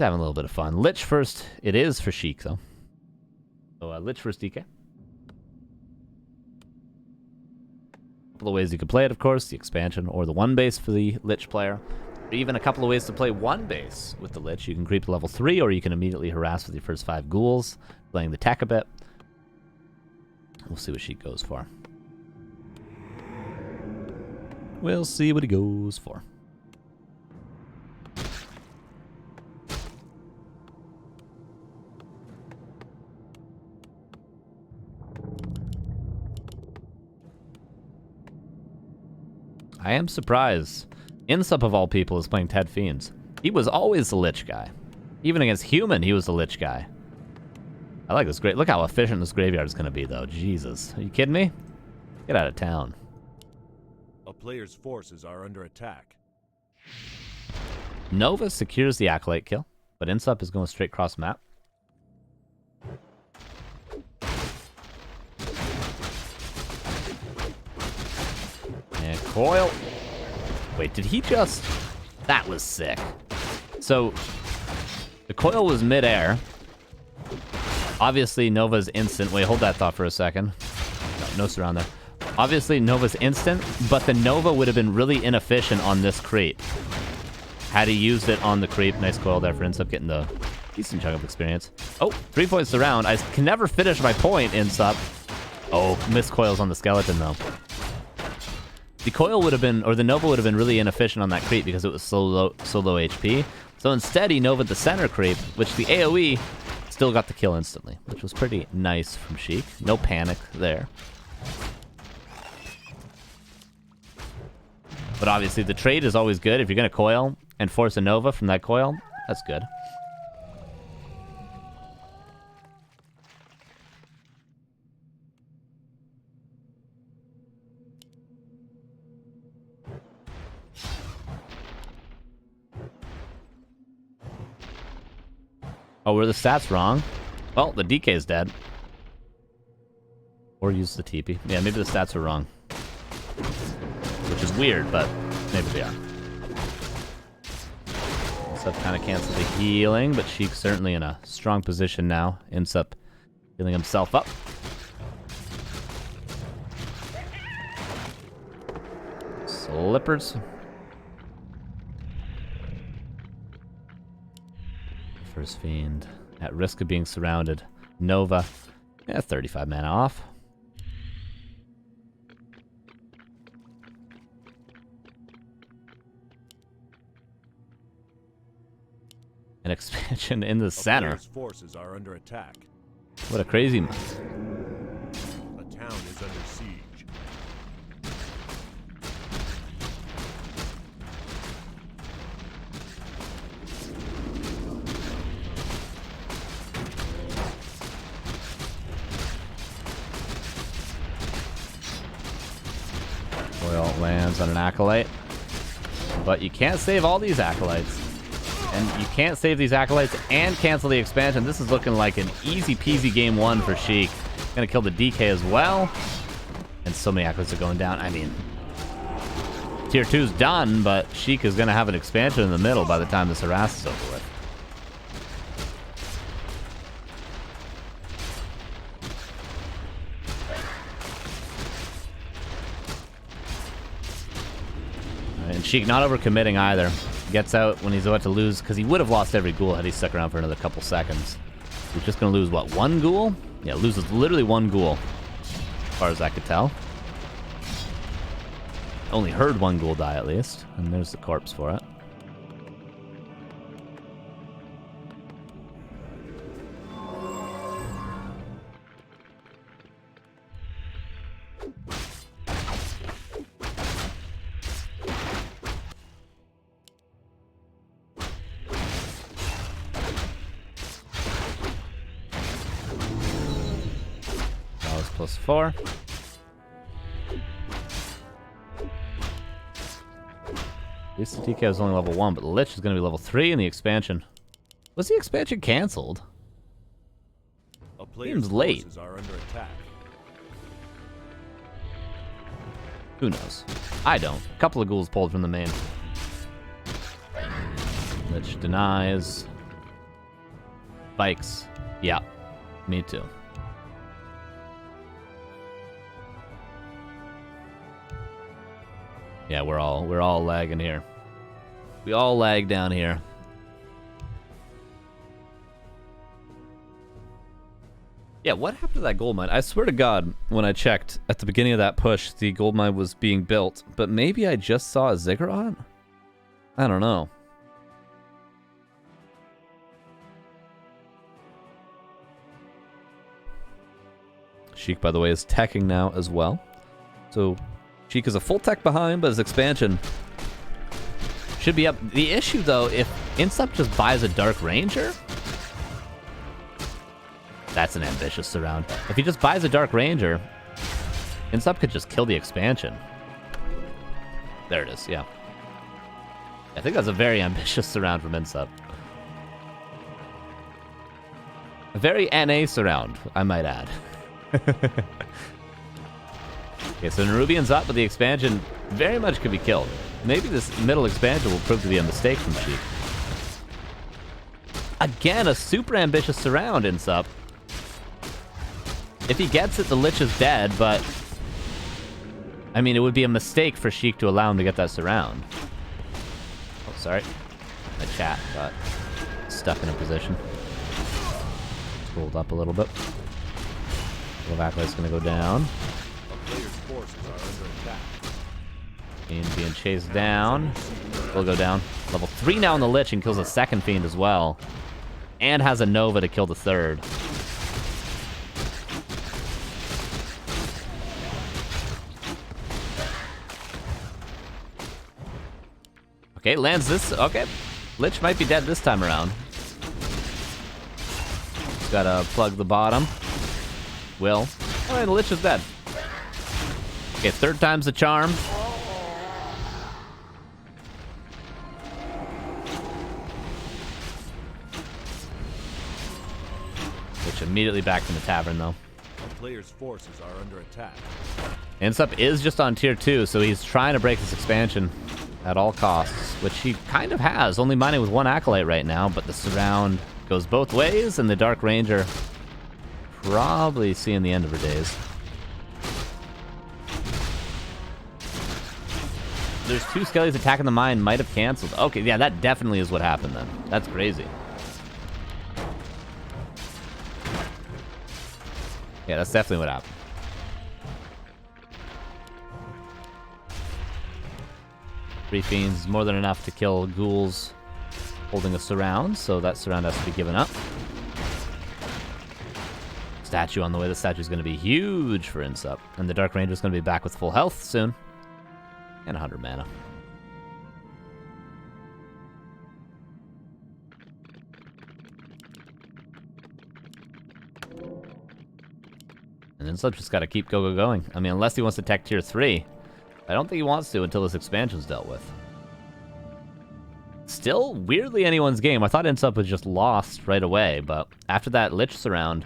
having a little bit of fun. Lich first. It is for Sheik, though. So, Lich first DK. Couple of ways you could play it, of course. The expansion or the one base for the Lich player. Or even a couple of ways to play one base with the Lich. You can creep to level 3, or you can immediately harass with your first 5 ghouls, playing the tech a bit. We'll see what Sheik goes for. We'll see what he goes for. I am surprised. iNSUP of all people is playing Ted Fiends. He was always the Lich guy. Even against Human, he was the Lich guy. I like this great. Look how efficient this graveyard is going to be, though. Jesus. Are you kidding me? Get out of town. A player's forces are under attack. Nova secures the Acolyte kill, but iNSUP is going straight cross map. And Coil. Wait, did he just... That was sick. So, the Coil was mid-air. Obviously, Nova's instant. Wait, hold that thought for a second. No surround there. Obviously, Nova's instant, but the Nova would have been really inefficient on this creep. Had he used it on the creep. Nice Coil there for iNSUP, getting the decent chunk of experience. Oh, 3 points around. I can never finish my point, iNSUP. Oh, missed Coils on the skeleton, though. The Coil would have been, or the Nova would have been really inefficient on that creep because it was so low HP. So instead, he Nova'd the center creep, which the AoE still got the kill instantly, which was pretty nice from Sheik. No panic there. But obviously, the trade is always good. If you're going to Coil and force a Nova from that Coil, that's good. Oh, were the stats wrong? Well, the DK is dead. Or use the TP. Yeah, maybe the stats are wrong. Which is weird, but maybe they are. iNSUP kind of canceled the healing, but Sheik's certainly in a strong position now. iNSUP healing himself up. Slippers. First Fiend. At risk of being surrounded. Nova. Yeah, 35 mana off. An expansion in the center. Forces are under attack. What a crazy move. A town is under siege. Coil lands on an Acolyte. But you can't save all these Acolytes. And you can't save these Acolytes and cancel the expansion. This is looking like an easy peasy game 1 for Sheik. Gonna kill the DK as well. And so many Acolytes are going down. I mean, tier 2's done, but Sheik is gonna have an expansion in the middle by the time this harass is over with. And Sheik not overcommitting either. Gets out when he's about to lose, because he would have lost every ghoul had he stuck around for another couple seconds. He's just going to lose, what, 1 ghoul? Yeah, loses literally 1 ghoul, as far as I could tell. Only heard 1 ghoul die, at least. And there's the corpse for it. +4. At least the TK was only level 1, but the Lich is going to be level 3 in the expansion. Was the expansion cancelled? Seems late. Are under attack. Who knows? I don't. A couple of ghouls pulled from the main. Lich denies. spikes. Yeah, me too. Yeah, we're all lagging here. We all lag down here. Yeah, what happened to that gold mine? I swear to God, when I checked at the beginning of that push, the gold mine was being built, but maybe I just saw a ziggurat? I don't know. Sheik, by the way, is teching now as well. So Sheik is a full tech behind, but his expansion should be up. The issue, though, if Insup just buys a Dark Ranger, that's an ambitious surround. If he just buys a Dark Ranger, Insup could just kill the expansion. There it is, yeah. I think that's a very ambitious surround from Insup. A very NA surround, I might add. Okay, so Nerubian's up, but the expansion very much could be killed. Maybe this middle expansion will prove to be a mistake from Sheik. Again, a super ambitious surround, Insup. If he gets it, the Lich is dead, but I mean, it would be a mistake for Sheik to allow him to get that surround. Oh, sorry. My chat got stuck in a position. Scrolled up a little bit. Acolyte's gonna go down. Being chased down. Will go down. Level 3 now on the Lich and kills a second Fiend as well. And has a Nova to kill the third. Okay, lands this. Okay. Lich might be dead this time around. Just gotta plug the bottom. Will. Alright, the Lich is dead. Okay, third time's the charm. Lich immediately back in the tavern, though. A player's forces are under attack. Insup is just on tier 2, so he's trying to break this expansion at all costs, which he kind of has, only mining with one Acolyte right now, but the surround goes both ways, and the Dark Ranger probably seeing the end of her days. There's 2 skellies attacking the mine, might have canceled. Okay, yeah, that definitely is what happened then. That's crazy. Yeah, that's definitely what happened. Three Fiends is more than enough to kill ghouls holding a surround, so that surround has to be given up. Statue on the way. The statue's going to be huge for Insup. And the Dark Ranger's going to be back with full health soon. And 100 mana. And Insup's just got to keep going. I mean, unless he wants to tech tier 3. I don't think he wants to until this expansion's dealt with. Still, weirdly anyone's game. I thought Insup was just lost right away, but after that Lich surround,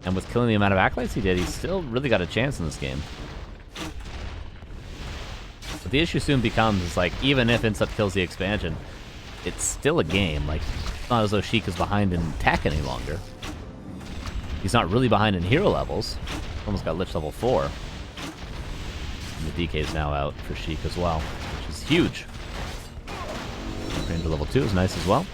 and with killing the amount of Acolytes he did, he's still really got a chance in this game. But the issue soon becomes, is like, even if Insup kills the expansion, it's still a game. Like, it's not as though Sheik is behind in tech any longer. He's not really behind in hero levels. Almost got Lich level 4. And the DK is now out for Sheik as well, which is huge. Ranger level 2 is nice as well.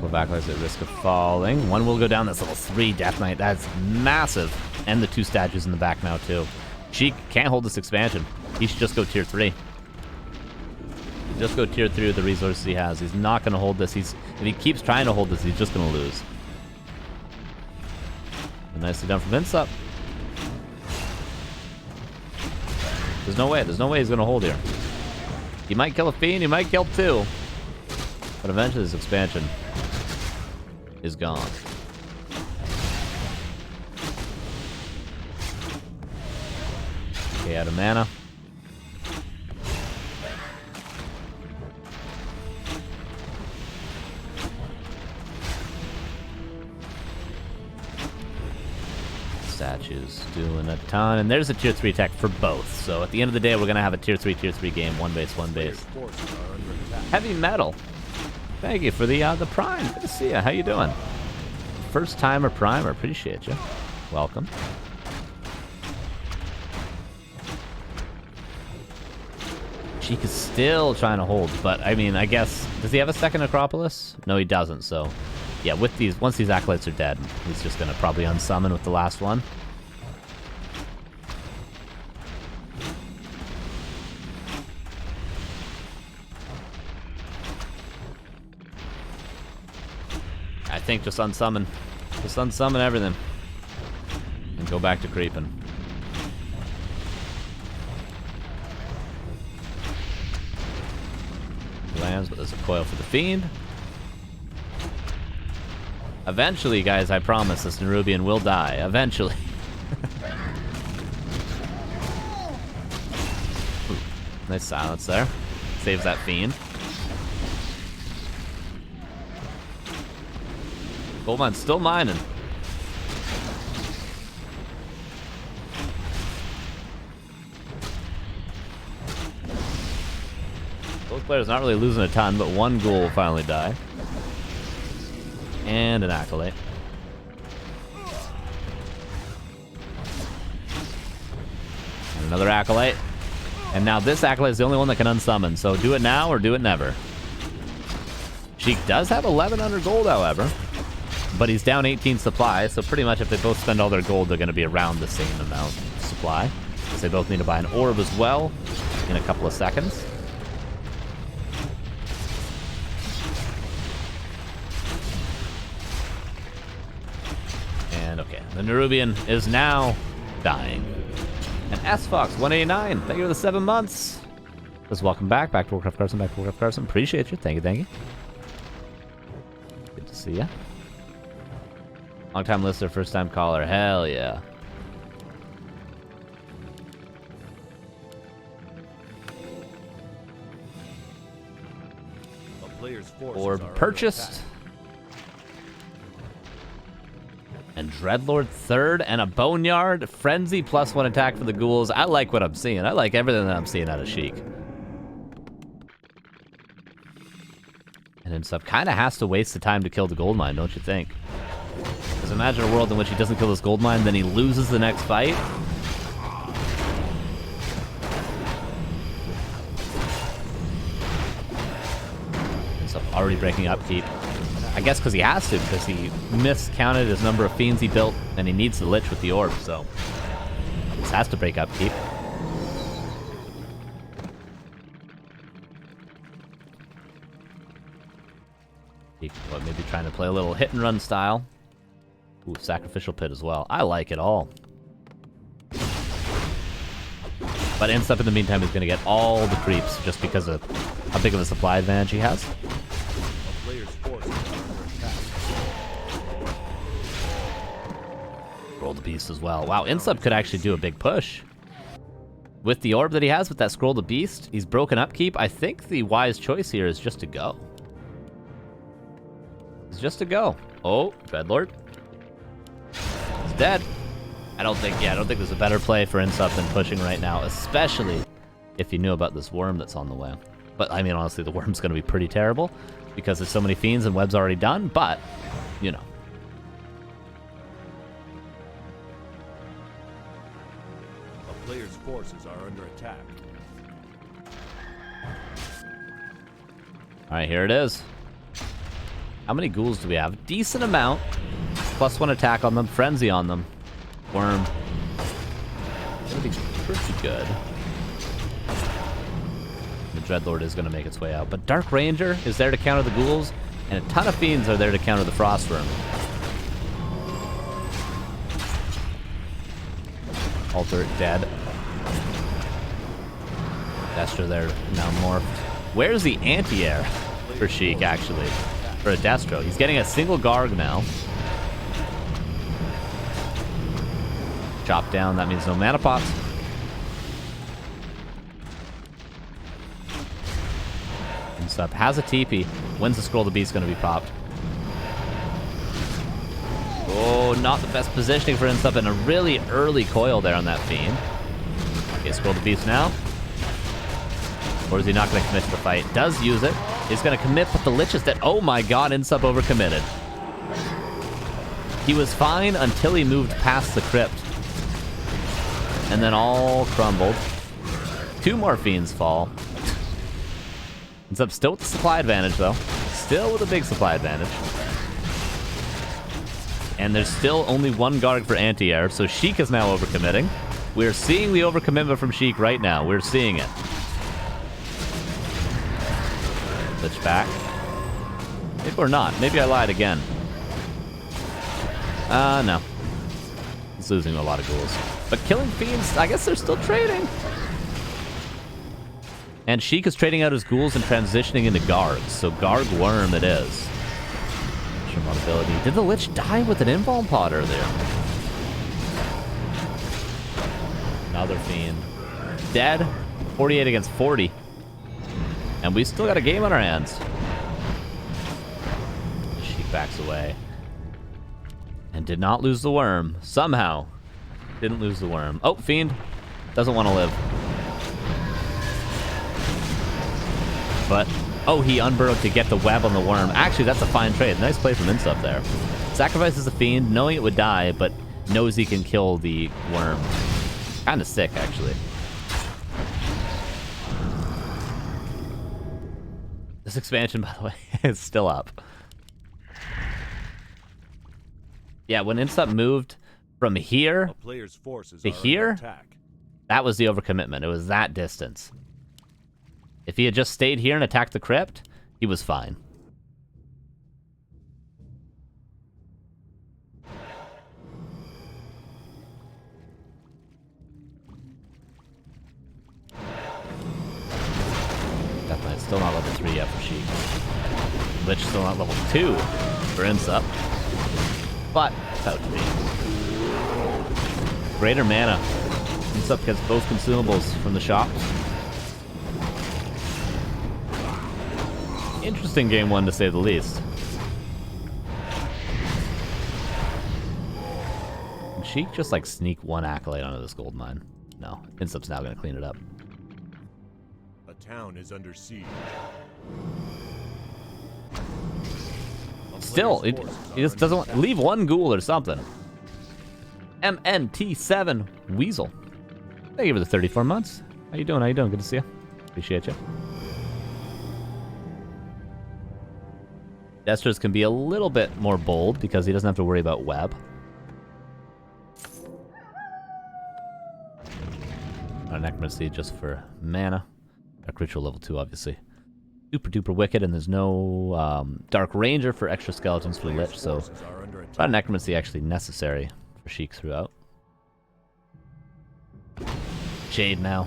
Backlights at risk of falling. One will go down. That's level 3 Death Knight. That's massive. And the 2 statues in the back now, too. Sheik can't hold this expansion. He should just go tier 3. Just go tier 3 with the resources he has. He's not going to hold this. If he keeps trying to hold this, he's just going to lose. And nicely done from Insup. There's no way. There's no way he's going to hold here. He might kill a Fiend. He might kill 2. But eventually this expansion is gone. Okay, out of mana. Statues doing a ton, and there's a tier 3 tech for both. So at the end of the day, we're gonna have a tier 3 game, one base, one base. Heavy metal. Thank you for the prime. Good to see you. How you doing? First timer primer. Appreciate you. Welcome. Sheik is still trying to hold, but I mean, I guess, does he have a second Acropolis? No, he doesn't, so yeah, with these, once these acolytes are dead, he's just gonna probably unsummon with the last one. I think just unsummon. Just unsummon everything. And go back to creeping. Lands, but there's a coil for the Fiend. Eventually, guys, I promise, this Nerubian will die. Eventually. Ooh, nice silence there. Saves that Fiend. Goldmine's still mining. Both players not really losing a ton, but one ghoul will finally die. And an acolyte. And another acolyte. And now this acolyte is the only one that can unsummon, so do it now or do it never. Sheik does have 1100 gold, however. But he's down 18 supply, so pretty much if they both spend all their gold, they're going to be around the same amount of supply. Because they both need to buy an orb as well in a couple of seconds. And okay, the Nerubian is now dying. And SFox189, thank you for the 7 months. Just welcome back to Warcraft Carson, back to Warcraft Carson. Appreciate you, thank you, thank you. Good to see ya. Long time listener, first time caller. Hell yeah. Orb purchased. And Dreadlord third and a Boneyard. Frenzy +1 attack for the ghouls. I like what I'm seeing. I like everything that I'm seeing out of Sheik. And iNSUP kind of has to waste the time to kill the gold mine, don't you think? Because imagine a world in which he doesn't kill this gold mine, then he loses the next fight. iNSUP already breaking upkeep. I guess because he has to, because he miscounted his number of fiends he built, and he needs the Lich with the orb, so he just has to break upkeep. Maybe trying to play a little hit and run style. Ooh, sacrificial pit as well. I like it all. But iNSUP in the meantime is going to get all the creeps just because of how big of a supply advantage he has. Roll the beast as well. Wow, iNSUP could actually do a big push. With the orb that he has, with that scroll the beast, he's broken upkeep. I think the wise choice here is just to go. It's just to go. Oh, Dreadlord. He's dead. I don't think there's a better play for iNSUP than pushing right now, especially if you knew about this worm that's on the way. But, I mean, honestly, the worm's going to be pretty terrible because there's so many fiends and web's already done, but, you know. A player's forces are under attack. Alright, here it is. How many ghouls do we have? Decent amount. +1 attack on them, frenzy on them. Worm. Gonna be pretty good. The Dreadlord is gonna make its way out. But Dark Ranger is there to counter the ghouls, and a ton of fiends are there to counter the Frostworm. Alter dead. Destro there, now morphed. Where's the anti-air for Sheik, actually? For a Destro. He's getting a single Garg now. Chop down, that means no mana pots. Insup has a TP. When's the scroll the beast going to be popped? Oh, not the best positioning for Insup, and a really early coil there on that Fiend. Okay, scroll the beast now. Or is he not going to commit to the fight? Does use it. He's going to commit, but the Lich is dead. Oh my god, Insup overcommitted. He was fine until he moved past the crypt. And then all crumbled. 2 more Fiends fall. Insup still with the supply advantage, though. Still with a big supply advantage. And there's still only 1 Garg for anti-air, so Sheik is now overcommitting. We're seeing the overcommitment from Sheik right now. We're seeing it. Lich back. Maybe we're not. Maybe I lied again. No. He's losing a lot of ghouls. But killing Fiends, I guess they're still trading. And Sheik is trading out his ghouls and transitioning into Gargs, so Garg Worm it is. Ability. Did the Lich die with an invuln pod earlier? Another Fiend. Dead. 48 against 40. And we still got a game on our hands. Sheik backs away. And did not lose the worm. Somehow. Didn't lose the worm. Oh, Fiend. Doesn't want to live. But, oh, he unburrowed to get the web on the worm. Actually, that's a fine trade. Nice play from Insup there. Sacrifices the Fiend, knowing it would die, but knows he can kill the worm. Kind of sick, actually. This expansion, by the way, is still up. Yeah, when Insup moved from here to here, that was the overcommitment. It was that distance. If he had just stayed here and attacked the crypt, he was fine. Death still not level 3 yet for Sheik. Lich still not level 2 for Insup. But, about to be. Greater mana. Insup gets both consumables from the shops. Interesting game 1 to say the least. Can Sheik just like sneak 1 accolade onto this gold mine? No. Insup's now gonna clean it up. A town is under siege. Still, he just doesn't want, leave 1 ghoul or something. MNT7 Weasel. Thank you for the 34 months. How you doing? How you doing? Good to see you. Appreciate you. Destros can be a little bit more bold because he doesn't have to worry about web. Our Necromancy just for mana. Dark Ritual level 2, obviously. Super duper wicked, and there's no Dark Ranger for extra skeletons for Lich, so not Necromancy actually necessary for Sheik throughout. Shade now.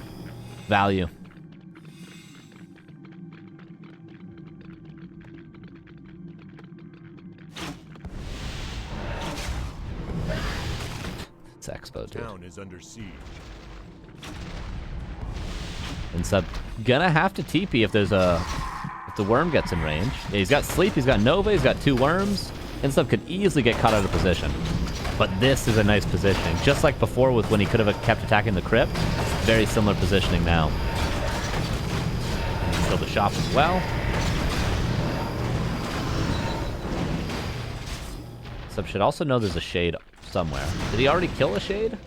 Value. It's Expo, dude. Town is under siege. Insup gonna have to TP if there's if the worm gets in range. Yeah, he's got sleep, he's got Nova, he's got 2 worms. Insup could easily get caught out of position. But this is a nice positioning. Just like before with when he could have kept attacking the crypt. Very similar positioning now. Kill the shop as well. Insup should also know there's a shade somewhere. Did he already kill a shade?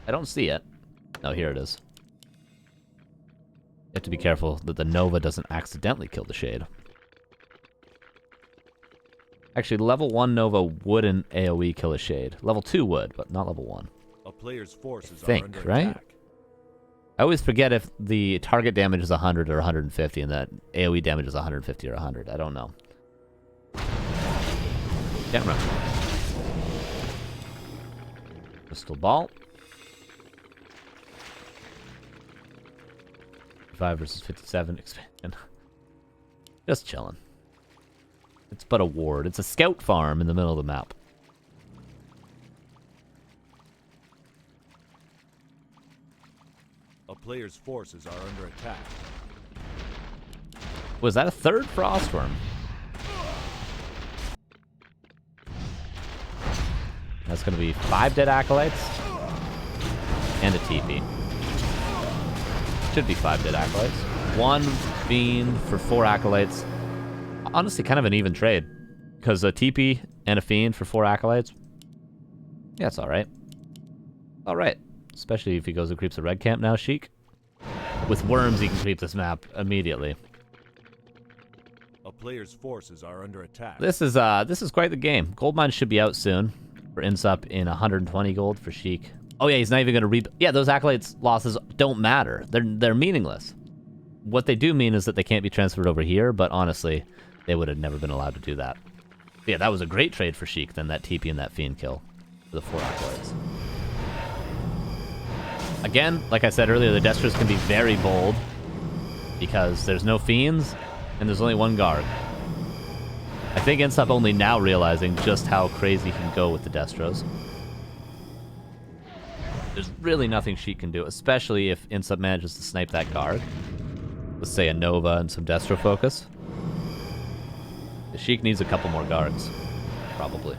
I don't see it. No, here it is. You have to be careful that the Nova doesn't accidentally kill the shade. Actually, level 1 Nova wouldn't AoE kill a shade. Level 2 would, but not level 1. A player's forces I think, are under right? attack. I always forget if the target damage is 100 or 150 and that AoE damage is 150 or 100. I don't know. Can't remember. Crystal Ball. 55 versus 57 expansion. Just chilling. It's but a ward. It's a scout farm in the middle of the map. A player's forces are under attack. Was that a third Frostworm? That's going to be 5 dead Acolytes and a TP. Should be 5 dead Acolytes. 1 Fiend for 4 Acolytes. Honestly, kind of an even trade. Because a TP and a Fiend for 4 Acolytes. Yeah, it's alright. Alright. Especially if he goes and creeps a red camp now, Sheik. With worms, he can creep this map immediately. A player's forces are under attack. This is quite the game. Gold mine should be out soon. For INSUP in 120 gold for Sheik. Oh yeah, he's not even gonna yeah, those Acolytes losses don't matter. They're meaningless. What they do mean is that they can't be transferred over here, but honestly, they would have never been allowed to do that. But yeah, that was a great trade for Sheik, then that TP and that Fiend kill for the 4 Acolytes. Again, like I said earlier, the Destros can be very bold because there's no Fiends and there's only 1 Garg. I think INSUP only now realizing just how crazy he can go with the Destros. There's really nothing Sheik can do, especially if INSUP manages to snipe that Garg. Let's say a Nova and some Destro focus. The Sheik needs a couple more Gargs, probably.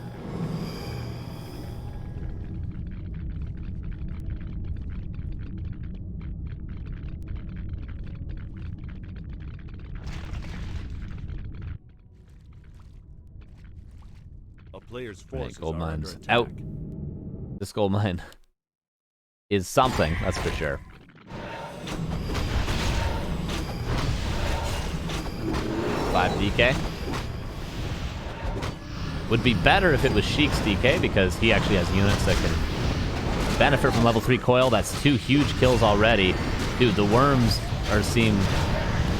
Players' forces gold are under mine's attack. out. This gold mine is something, that's for sure. Five DK. Would be better if it was Sheik's DK because he actually has units that can benefit from level 3 coil. That's 2 huge kills already. Dude, the worms seem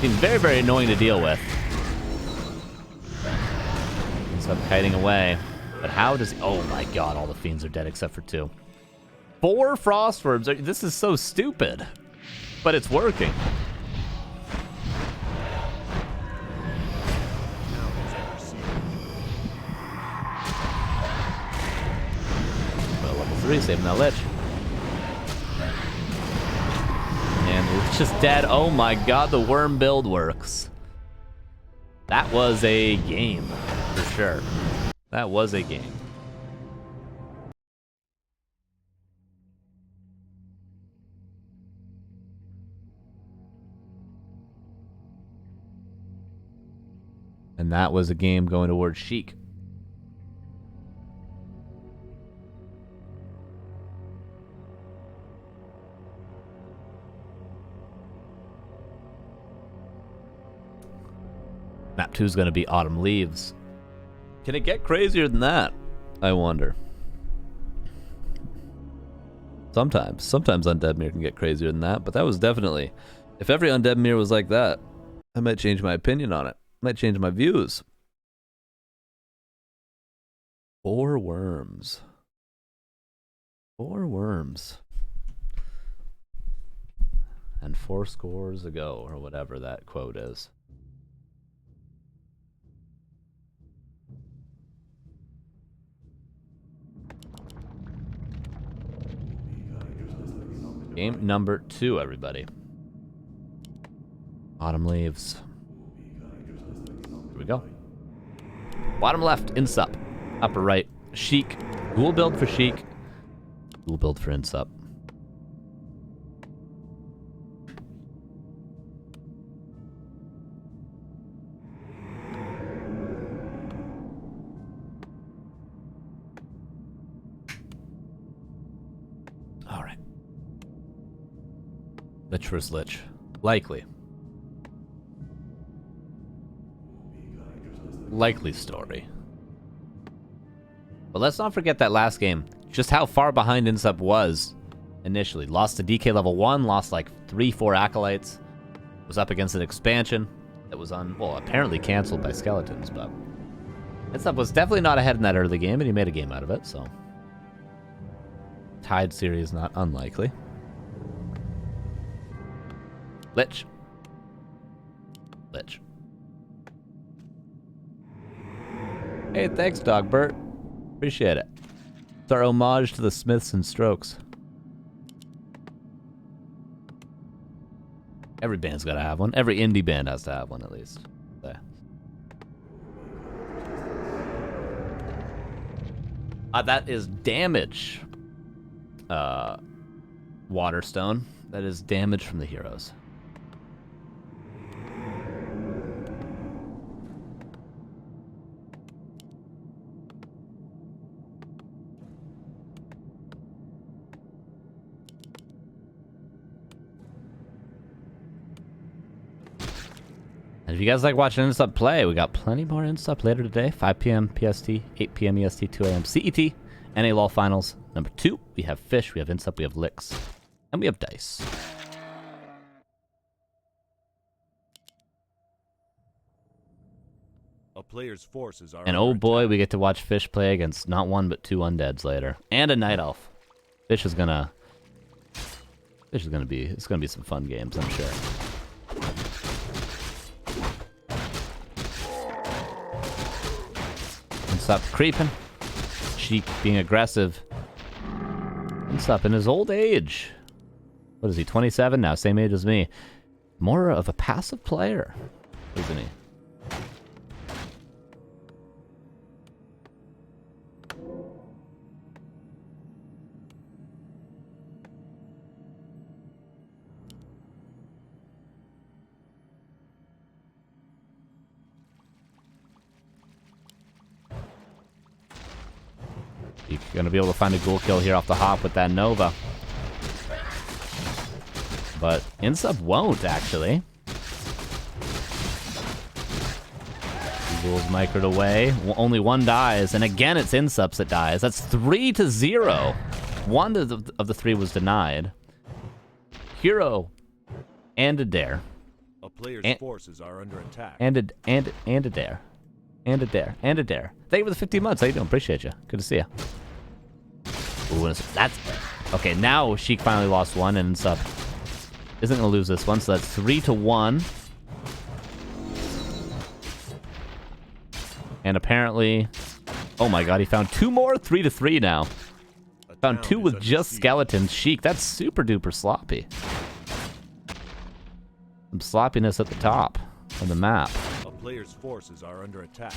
very, very annoying to deal with. Stop kiting away. But how does he... Oh my god, all the Fiends are dead except for 2. 4 Frostworms. This is so stupid. But it's working. Well, level 3, saving that Lich. And it's just dead. Oh my god, the worm build works. That was a game, for sure. That was a game. And that was a game going towards Sheik. Map 2 is going to be Autumn Leaves. Can it get crazier than that? I wonder. Sometimes Undead Mirror can get crazier than that, but that was definitely... If every Undead Mirror was like that, I might change my opinion on it. Might change my views. 4 worms. 4 worms. And 4 scores ago, or whatever that quote is. Game number 2, everybody. Autumn Leaves. Here we go. Bottom left, INSUP. Upper right, Sheik. Ghoul build for Sheik. Ghoul build for INSUP. Alright. Lich vs. Lich. Likely. Likely story. But let's not forget that last game. Just how far behind INSUP was initially. Lost to DK level 1, lost like 3-4 Acolytes. Was up against an expansion that was apparently cancelled by Skeletons, but INSUP was definitely not ahead in that early game, and he made a game out of it, so. Tied series not unlikely. Lich. Lich. Hey, thanks, Dogbert. Appreciate it. It's our homage to the Smiths and Strokes. Every band's got to have one. Every indie band has to have one, at least. There. That is damage. Waterstone. That is damage from the heroes. And if you guys like watching INSUP play, we got plenty more INSUP later today. 5 p.m. PST, 8 p.m. EST, 2 a.m. CET, NA LOL Finals. Number 2, we have Fish, we have INSUP, we have Licks, and we have Dice. A player's forces are And oh boy, we get to watch Fish play against not one but 2 undeads later, and a Night Elf. Fish is gonna be, it's gonna be some fun games, I'm sure. INSUP creeping. Sheik being aggressive. INSUP in his old age. What is he, 27 now? Same age as me. More of a passive player, isn't he? You're going to be able to find a ghoul kill here off the hop with that Nova. But INSUP won't, actually. Ghouls microed away. Only one dies, and again it's INSUPs that dies. That's 3-0. One of the 3 was denied. Hero and a dare. A player's forces are under attack. And a dare. And a dare. And a dare. Thank you for the 15 months. How you doing? Appreciate you. Good to see you. Ooh, that's okay. Now Sheik finally lost one, and INSUP isn't gonna lose this one. So that's 3-1. And apparently, oh my God, he found 2 more. 3-3 now. Found 2 with just skeletons. Sheik, that's super duper sloppy. Some sloppiness at the top of the map. A player's forces are under attack.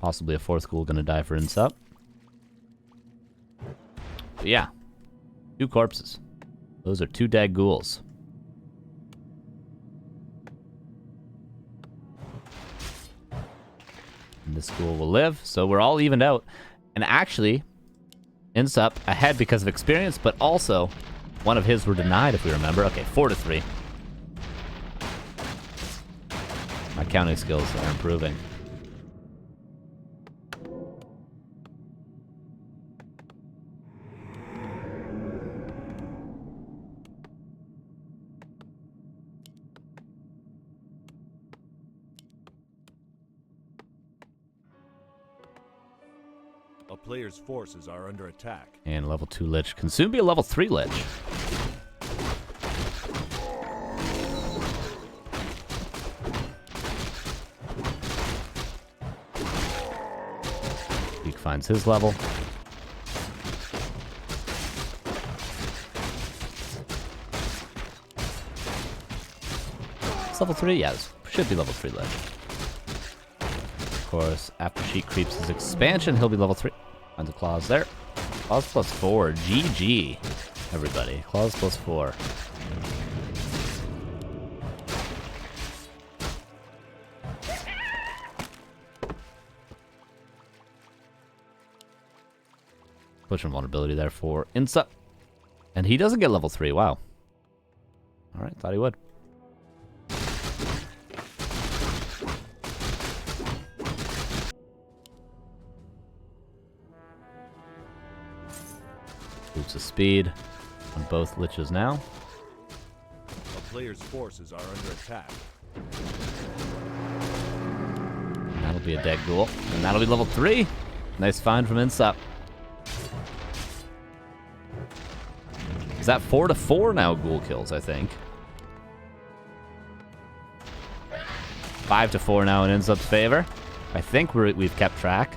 Possibly a 4th ghoul gonna die for INSUP. But yeah, 2 corpses. Those are 2 dead ghouls. And this ghoul will live, so we're all evened out. And actually, INSUP ahead because of experience, but also one of his were denied, if we remember. Okay, 4-3. My counting skills are improving. A player's forces are under attack. And level 2 Lich can soon be a level 3 Lich. Sheik finds his level. It's level 3? Yeah, this should be level 3 Lich. Of course, after Sheik creeps his expansion, he'll be level 3. Find the claws there. Claws plus 4. GG, everybody. Claws plus 4. Push invulnerability there for INSUP. And he doesn't get level 3. Wow. Alright, thought he would. Boots of speed on both Liches now. A player's forces are under attack. And that'll be a dead ghoul. And that'll be level 3. Nice find from INSUP. Is that 4-4 now ghoul kills, I think. 5-4 now in INSUP's favor. I think we've kept track.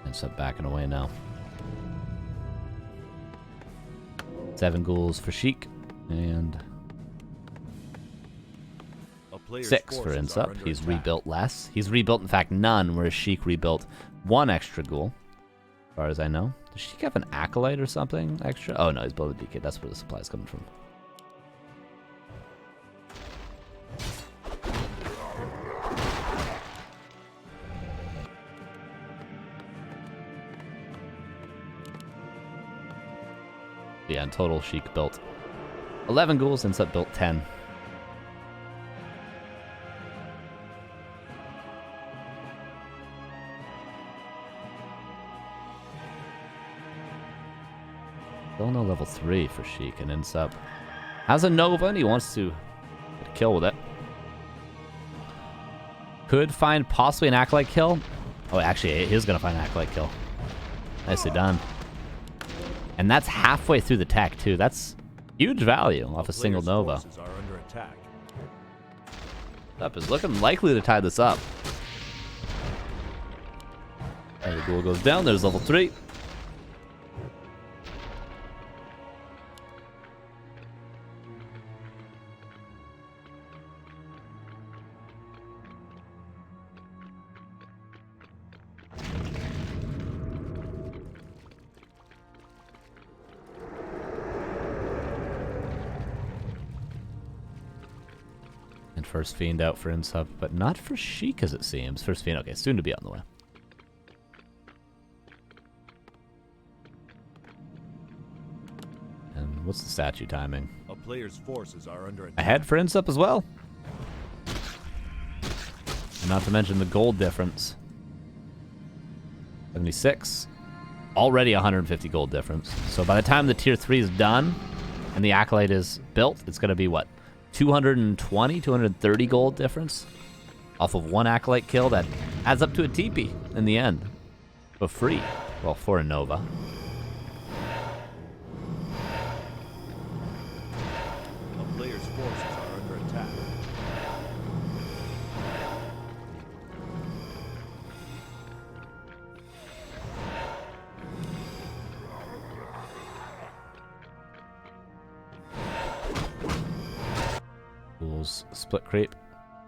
INSUP backing away now. 7 ghouls for Sheik. And A player's 6 for forces are INSUP. under He's attack. rebuilt less. He's rebuilt, in fact, none, whereas Sheik rebuilt 1 extra ghoul, as far as I know. Does Sheik have an Acolyte or something extra? Oh, no, he's building a DK. That's where the supply's coming from. Yeah, in total, Sheik built 11 ghouls, INSUP built 10. Still no level 3 for Sheik, and INSUP has a Nova, and he wants to get a kill with it. Could find possibly an Acolyte kill. Oh, actually, he is going to find an Acolyte kill. Nicely done. And that's halfway through the tech, too. That's huge value off a single Nova. Forces are under attack. Up is looking likely to tie this up. And the ghoul goes down. There's level 3. And first Fiend out for INSUP, but not for Sheik as it seems. First Fiend, okay, soon to be on the way. And what's the statue timing? A player's forces are under attack. Ahead for INSUP as well. And not to mention the gold difference. 76. Already 150 gold difference. So by the time the tier 3 is done and the Acolyte is built, it's going to be what? 220, 230 gold difference off of 1 Acolyte kill. That adds up to a TP in the end. For free. Well, for a Nova. A player's forces are under attack. Ghouls split creep.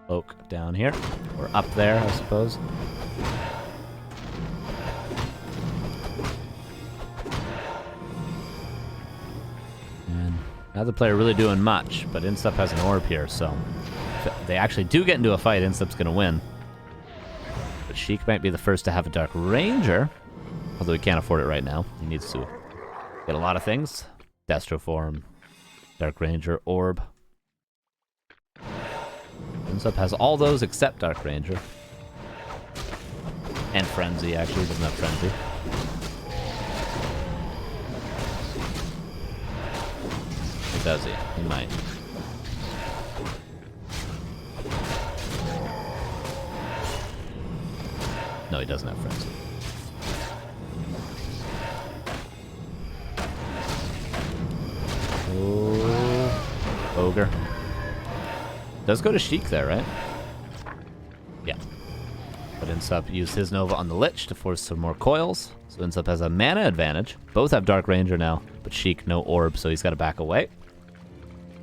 Oak down here. Or up there, I suppose. And neither player really doing much, but INSUP has an orb here, so if they actually do get into a fight, INSUP's going to win. But Sheik might be the first to have a Dark Ranger, although he can't afford it right now. He needs to get a lot of things. Destro Form, Dark Ranger, Orb. INSUP has all those except Dark Ranger. And Frenzy, actually. He doesn't have Frenzy. Or does he? He might. No, he doesn't have Frenzy. Oh, Ogre. Does go to Sheik there, right? Yeah. But INSUP used his Nova on the Lich to force some more coils. So INSUP has a mana advantage. Both have Dark Ranger now, but Sheik no orb, so he's got to back away.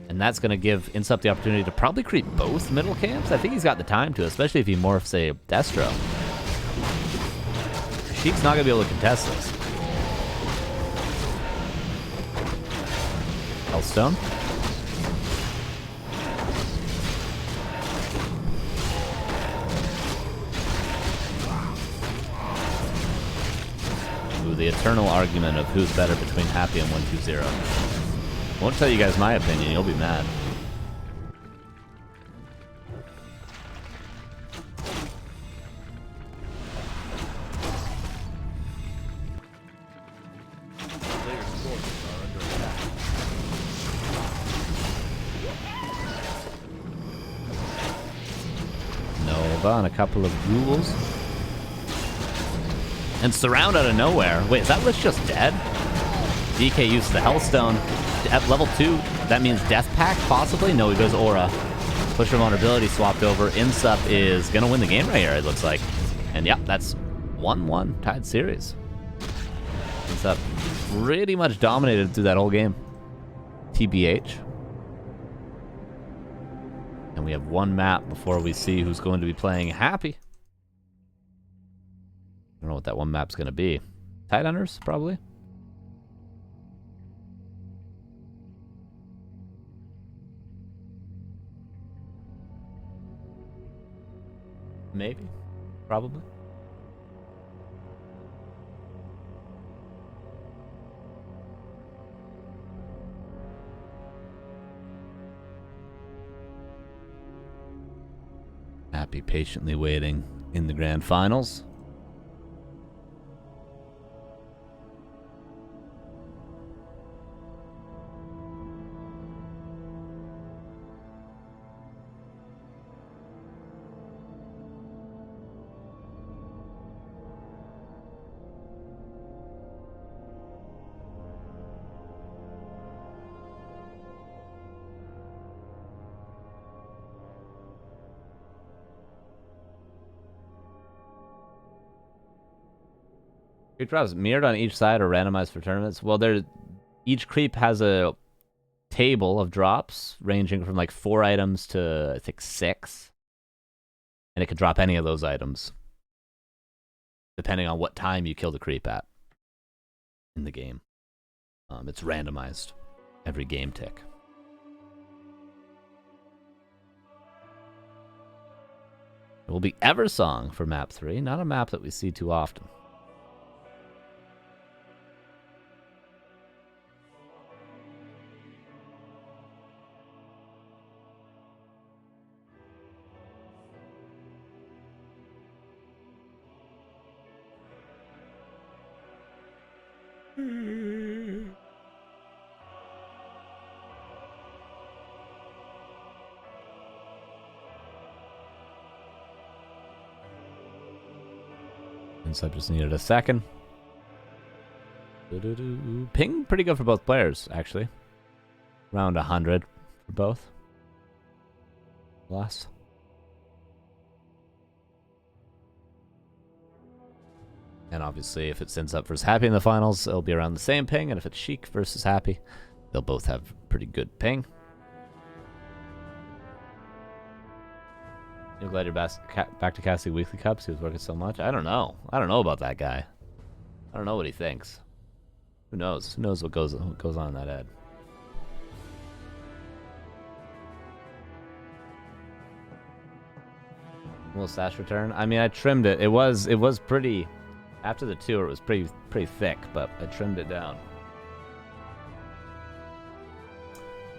And that's going to give INSUP the opportunity to probably creep both middle camps. I think he's got the time to, especially if he morphs a Destro. Sheik's not going to be able to contest this. Hellstone. The eternal argument of who's better between Happy and 120. I won't tell you guys my opinion, you'll be mad. Player's forces are under attack. Nova and a couple of ghouls. And Surround out of nowhere. Wait, is that Lich just dead? DK uses the Hellstone. At level 2, that means Death Pact, possibly? No, he goes Aura. Push for Vulnerability swapped over. INSUP is going to win the game right here, it looks like. And yeah, that's 1-1, tied series. INSUP pretty much dominated through that whole game. TBH. And we have one map before we see who's going to be playing happy. I don't know what that one map's going to be. Tidehunters, probably. Maybe. Probably. Happy patiently waiting in the grand finals. Creep drops mirrored on each side or randomized for tournaments. Well, each creep has a table of drops ranging from like 4 items to I think 6. And it could drop any of those items depending on what time you kill the creep at in the game. It's randomized every game tick. It will be Eversong for map 3, not a map that we see too often. INSUP just needed a second. Ping pretty good for both players, actually. Around 100 for both. Less. And obviously, if it's INSUP versus Happy in the finals, it'll be around the same ping. And if it's Sheik versus Happy, they'll both have pretty good ping. You're glad you're back to casting weekly cups? He was working so much. I don't know. I don't know about that guy. I don't know what he thinks. Who knows? Who knows what goes on in that head? Little stash return. I mean, I trimmed it. It was pretty. After the tour, it was pretty thick, but I trimmed it down.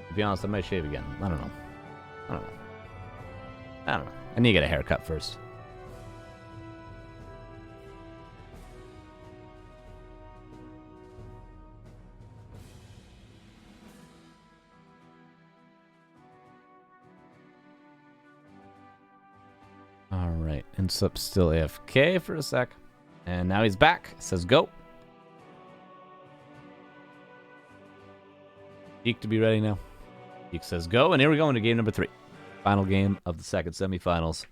To be honest, I might shave again. I don't know. I need to get a haircut first. Alright, INSUP's still AFK for a sec. And now he's back. It says go. Sheik to be ready now. Sheik says go, and here we go into game number 3. Final game of the second semifinals.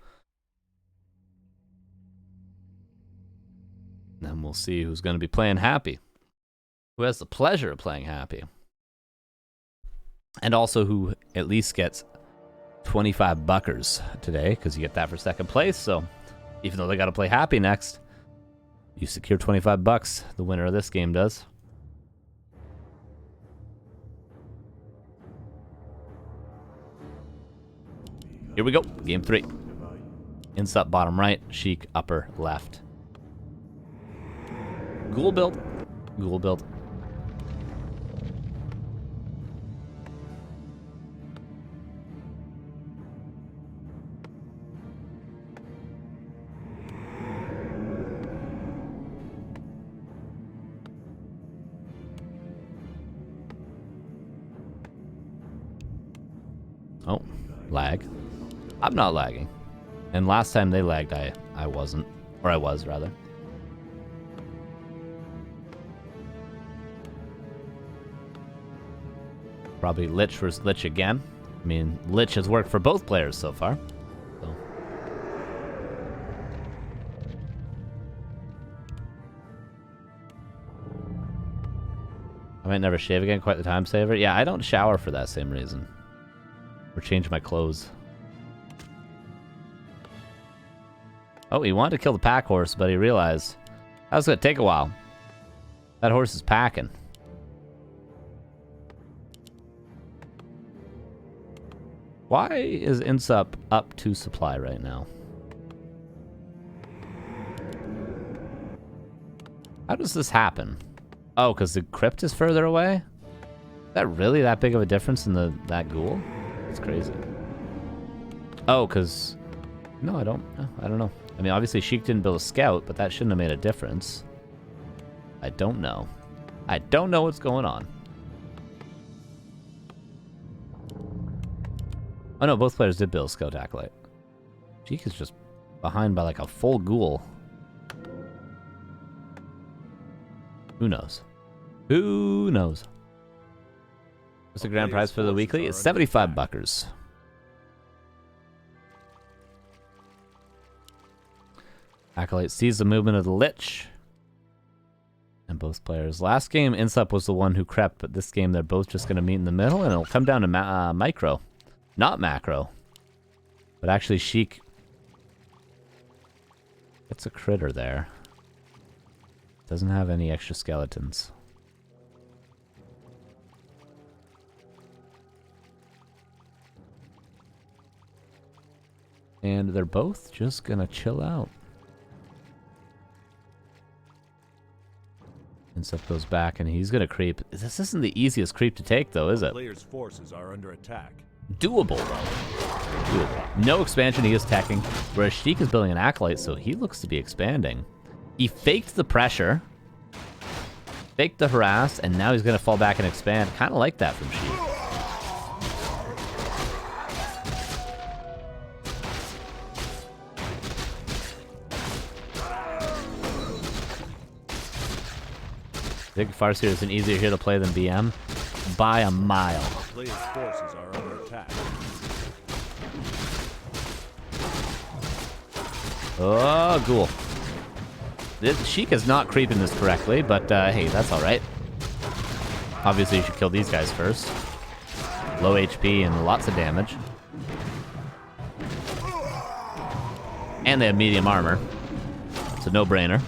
And we'll see who's going to be playing happy. Who has the pleasure of playing happy. And also who at least gets 25 buckers today, because you get that for second place. So even though they got to play happy next, you secure 25 bucks. The winner of this game does. Here we go. Game 3. INSUP bottom right. Sheik upper left. Ghoul build. Ghoul build. Oh, lag. I'm not lagging. And last time they lagged, I wasn't. Or I was, rather. Probably Lich versus Lich again. I mean, Lich has worked for both players so far. So. I might never shave again, quite the time saver. Yeah, I don't shower for that same reason. Or change my clothes. Oh, he wanted to kill the pack horse, but he realized that was going to take a while. That horse is packing. Why is INSUP up 2 supply right now? How does this happen? Oh, because the crypt is further away? Is that really that big of a difference in that ghoul? It's crazy. Oh, because... No, I don't know. I mean, obviously Sheik didn't build a scout, but that shouldn't have made a difference. I don't know. I don't know what's going on. Oh no, both players did build Scout Acolyte. Sheik is just behind by like a full ghoul. Who knows? Who knows? What's the grand prize for the weekly? It's 75 buckers. Acolyte sees the movement of the Lich. And both players. Last game, INSUP was the one who crept, but this game they're both just going to meet in the middle, and it'll come down to micro. Not macro. But actually, Sheik gets a critter there. Doesn't have any extra skeletons. And they're both just gonna chill out. INSUP goes back and he's gonna creep. This isn't the easiest creep to take though, is it? Players' forces are under attack. Doable though. Doable. No expansion, he is teching. Whereas Sheik is building an Acolyte, so he looks to be expanding. He faked the pressure. Faked the harass, and now he's gonna fall back and expand. Kinda like that from Sheik. I think Farseer is an easier hero to play than BM by a mile. Players' forces are under attack. Oh, ghoul. Sheik is not creeping this correctly, but hey, that's alright. Obviously, you should kill these guys first. Low HP and lots of damage. And they have medium armor. It's a no-brainer.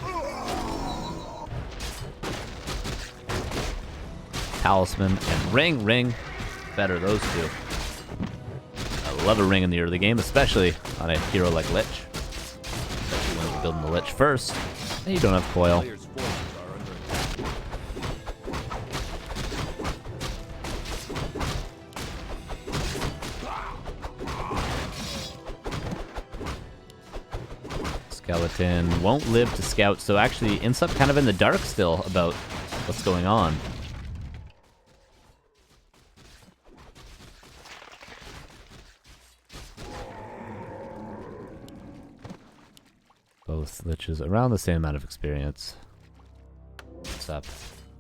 Talisman and ring. Better those two. I love a ring in the early game, especially on a hero like Lich. Especially when you're building the Lich first. And you don't have coil. Players' forces are under attack. Skeleton won't live to scout, so actually INSUP kind of in the dark still about what's going on. Both Liches around the same amount of experience. What's up?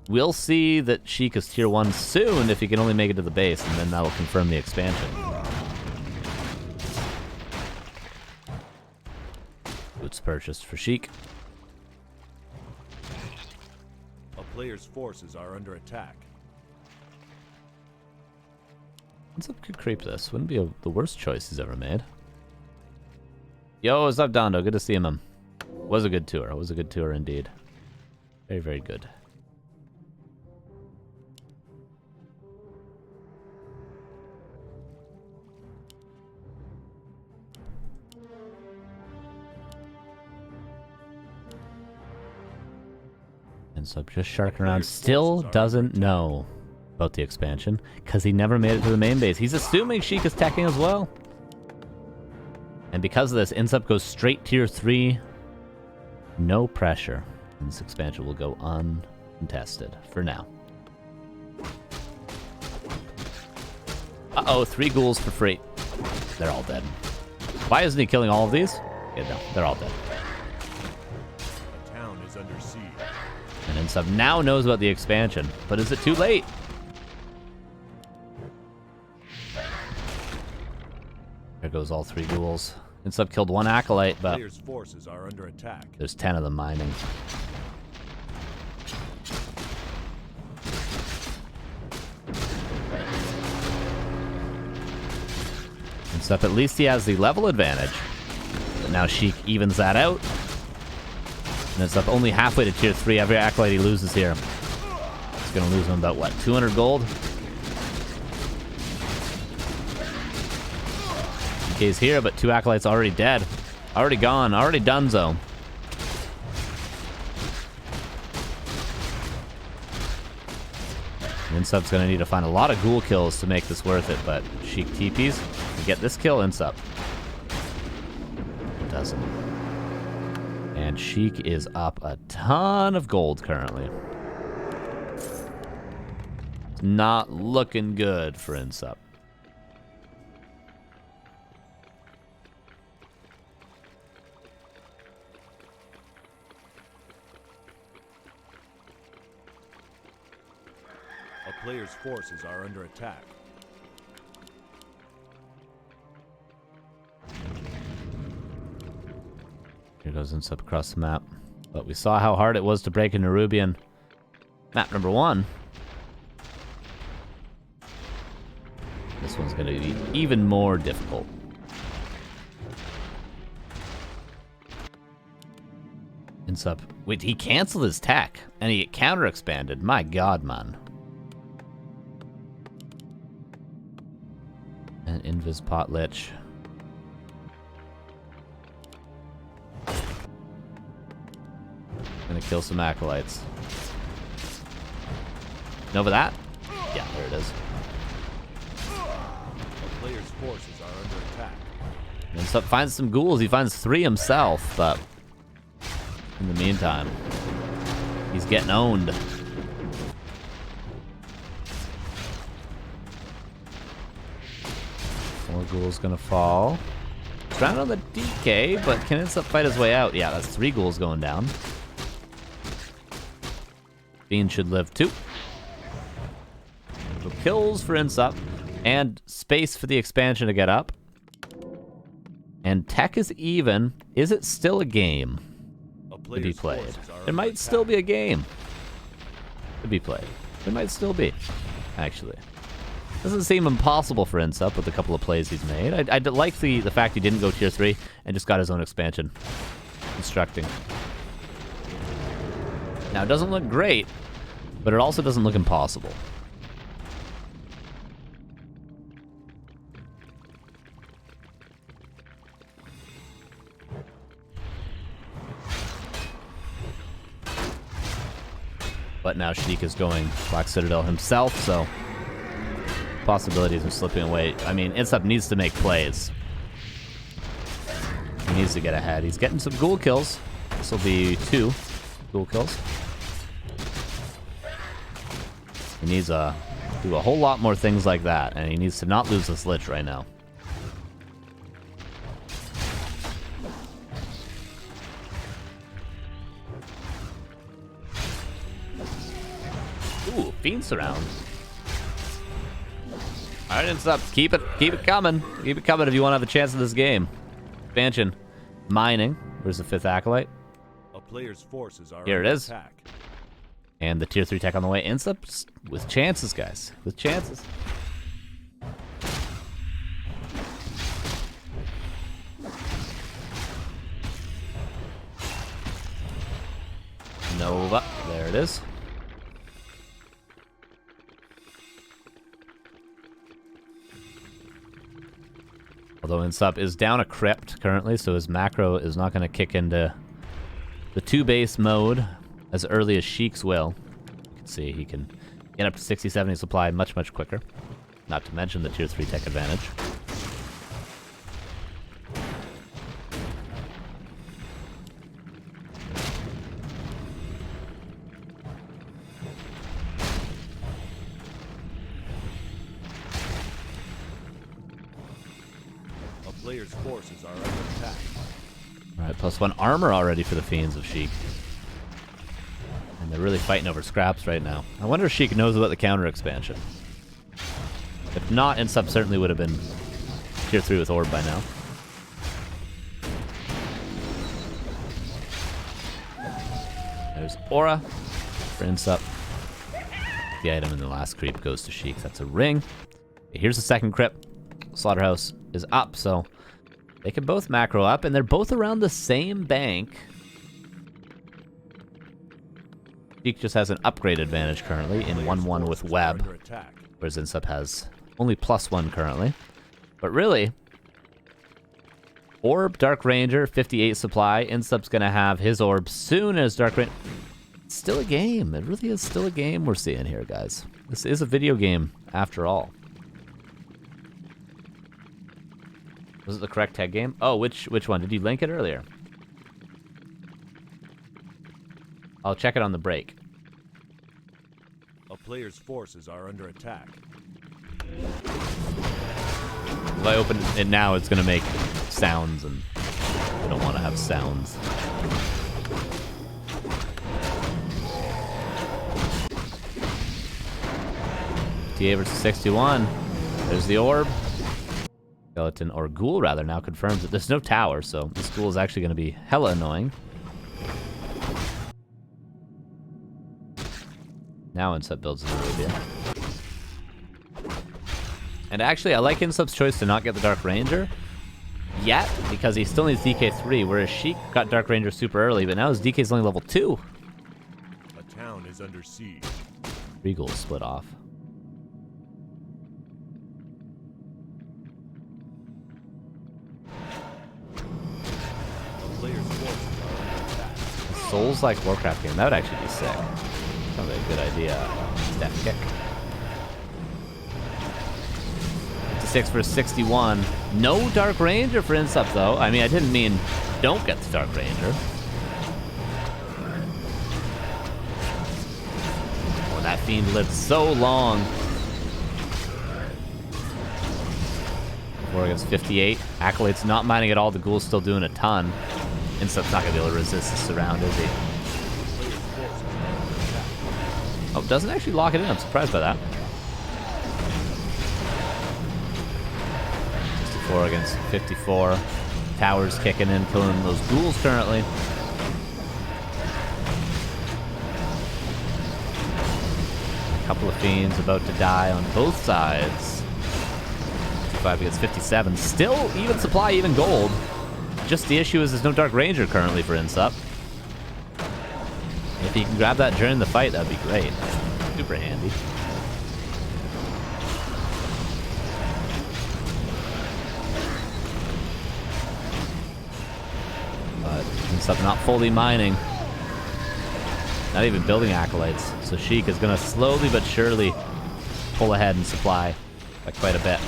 We'll see that Sheik is tier 1 soon if he can only make it to the base, and then that'll confirm the expansion. Boots purchased for Sheik. A player's forces are under attack. INSUP could creep this. Wouldn't be the worst choice he's ever made. Yo, what's up, Dondo? Good to see him. Was a good tour. It was a good tour indeed. Very, very good. INSUP just sharking around. Still doesn't know about the expansion because he never made it to the main base. He's assuming Sheik is teching as well. And because of this, INSUP goes straight tier 3. No pressure. And this expansion will go uncontested for now. Uh-oh, 3 ghouls for free. They're all dead. Why isn't he killing all of these? Yeah, no, they're all dead. A town is under siege. And INSUP now knows about the expansion. But is it too late? There goes all 3 ghouls. INSUP killed 1 Acolyte, but Players' forces are under attack. there's 10 of them mining. INSUP, at least he has the level advantage. But now Sheik evens that out. And INSUP only halfway to tier 3. Every acolyte he loses here. He's going to lose him about, what, 200 gold? DK's here, but 2 acolytes already dead. Already gone. Already donezo. INSUP's going to need to find a lot of ghoul kills to make this worth it, but Sheik TPs to get this kill. INSUP doesn't. And Sheik is up a ton of gold currently. It's not looking good for INSUP. A player's forces are under attack. Here goes INSUP across the map. But we saw how hard it was to break into Rubian. Map number 1. This one's going to be even more difficult. INSUP. Wait, he canceled his tech and he counter expanded. My god, man. And Invis Pot Lich. Gonna kill some acolytes. Over that? Yeah, there it is. A player's forces are under attack. INSUP finds some ghouls. He finds 3 himself, but in the meantime, he's getting owned. More ghouls gonna fall. Surrounded on the DK, but can INSUP fight his way out? Yeah, that's 3 ghouls going down. Fiend should live 2. So kills for INSUP, and space for the expansion to get up. And tech is even. Is it still a game to be played? There might still be a game to be played. There might still be, actually. Doesn't seem impossible for INSUP with a couple of plays he's made. I like the fact he didn't go tier 3 and just got his own expansion. Constructing. Now, it doesn't look great, but it also doesn't look impossible. But now Sheik is going Black Citadel himself, so possibilities of slipping away. I mean, INSUP needs to make plays. He needs to get ahead. He's getting some ghoul kills. This will be 2 ghoul kills. He needs to do a whole lot more things like that, and he needs to not lose this Lich right now. Ooh, Fiend Surround. Alright, INSUP. Keep it coming. Keep it coming if you want to have a chance in this game. Expansion. Mining. Where's the 5th Acolyte? A player's forces are Here it under is. attack. And the tier 3 tech on the way. INSUP with chances, guys. With chances. Nova. There it is. Although INSUP is down a crypt currently, so his macro is not going to kick into the 2-base mode as early as Sheik's will. You can see he can get up to 60-70 supply much, much quicker. Not to mention the tier 3 tech advantage. A player's forces are under attack. Alright, +1 armor already for the Fiends of Sheik. And they're really fighting over scraps right now. I wonder if Sheik knows about the counter expansion. If not, INSUP certainly would have been tier 3 with Orb by now. There's Aura for INSUP. The item in the last creep goes to Sheik. That's a ring. Here's the second crypt. Slaughterhouse is up, so they can both macro up, and they're both around the same bank. Sheik just has an upgrade advantage currently in 1-1 with Web, whereas INSUP has only +1 currently. But really, Orb, Dark Ranger, 58 supply. INSUP's gonna have his orb soon as Dark Ranger. It's still a game. It really is still a game we're seeing here, guys. This is a video game, after all. Was it the correct tag game? Oh, which one? Did you link it earlier? I'll check it on the break. A player's forces are under attack. If I open it now, it's going to make sounds, and I don't want to have sounds. TA versus 61. There's the orb. Skeleton, or ghoul rather, now confirms that there's no tower, so this ghoul is actually going to be hella annoying. Now INSUP builds an Arabia. And actually, I like INSUP's choice to not get the Dark Ranger yet, because he still needs DK3, whereas Sheik got Dark Ranger super early, but now his DK is only level 2. A town is under siege. 3 ghouls split off. Souls like Warcraft game. That would actually be sick. Sounds like a good idea. Step kick. 56 for 61. No Dark Ranger for INSUP though. I mean, I didn't mean don't get the Dark Ranger. Oh, that fiend lived so long. 4 against 58. Accolades not minding at all. The ghoul's still doing a ton. INSUP's not going to be able to resist the surround, is he? Oh, doesn't actually lock it in. I'm surprised by that. 64 against 54. Towers kicking in, killing those ghouls currently. A couple of fiends about to die on both sides. 55 against 57. Still even supply, even gold. Just the issue is there's no Dark Ranger currently for INSUP. If he can grab that during the fight, that'd be great. Super handy. But INSUP not fully mining. Not even building accolades. So Sheik is going to slowly but surely pull ahead in supply by quite a bit.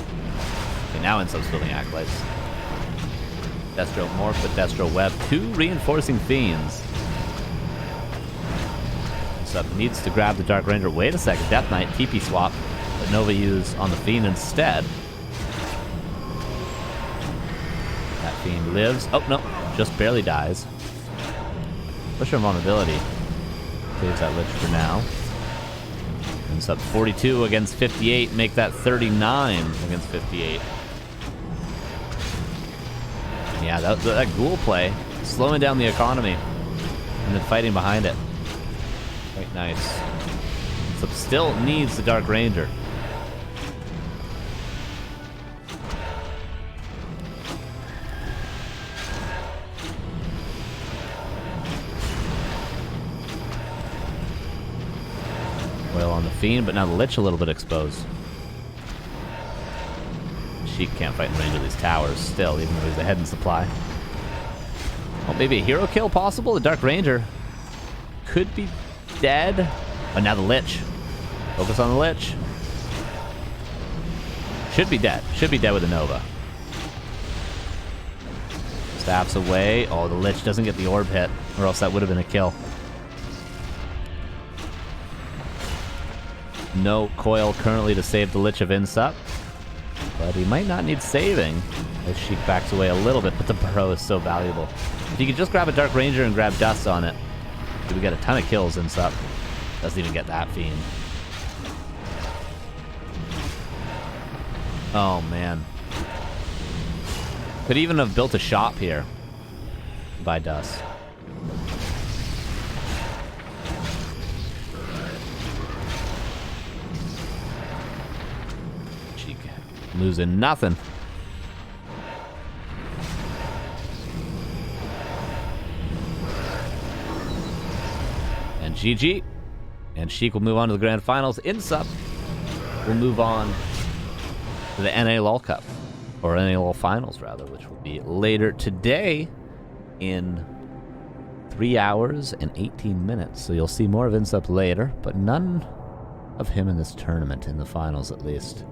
Okay, now INSUP's building accolades. Destro Morph with Destro Web. 2 reinforcing fiends. INSUP needs to grab the Dark Ranger. Wait a second. Death Knight, TP swap. But Nova use on the fiend instead. That fiend lives. Oh, no. Just barely dies. Push invulnerability. Saves that Lich for now. INSUP 42 against 58. Make that 39 against 58. Yeah, that ghoul play, slowing down the economy, and then fighting behind it. Quite nice. So still needs the Dark Ranger. Oil on the Fiend, but now the Lich a little bit exposed. Sheik can't fight in range of these towers still, even though he's ahead in supply. Oh, maybe a hero kill possible? The Dark Ranger could be dead. But now the Lich. Focus on the Lich. Should be dead. Should be dead with a Nova. Staffs away. Oh, the Lich doesn't get the orb hit, or else that would have been a kill. No coil currently to save the Lich of INSUP. But he might not need saving as Sheik backs away a little bit, but the Burrow is so valuable. If you could just grab a Dark Ranger and grab Dust on it, we get a ton of kills INSUP. Doesn't even get that Fiend. Oh, man. Could even have built a shop here by Dust. Losing nothing. GG. And Sheik will move on to the grand finals. INSUP will move on to the NA LOL Cup. Or NA LOL Finals, rather, which will be later today in 3 hours and 18 minutes. So you'll see more of INSUP later, but none of him in this tournament, in the finals at least.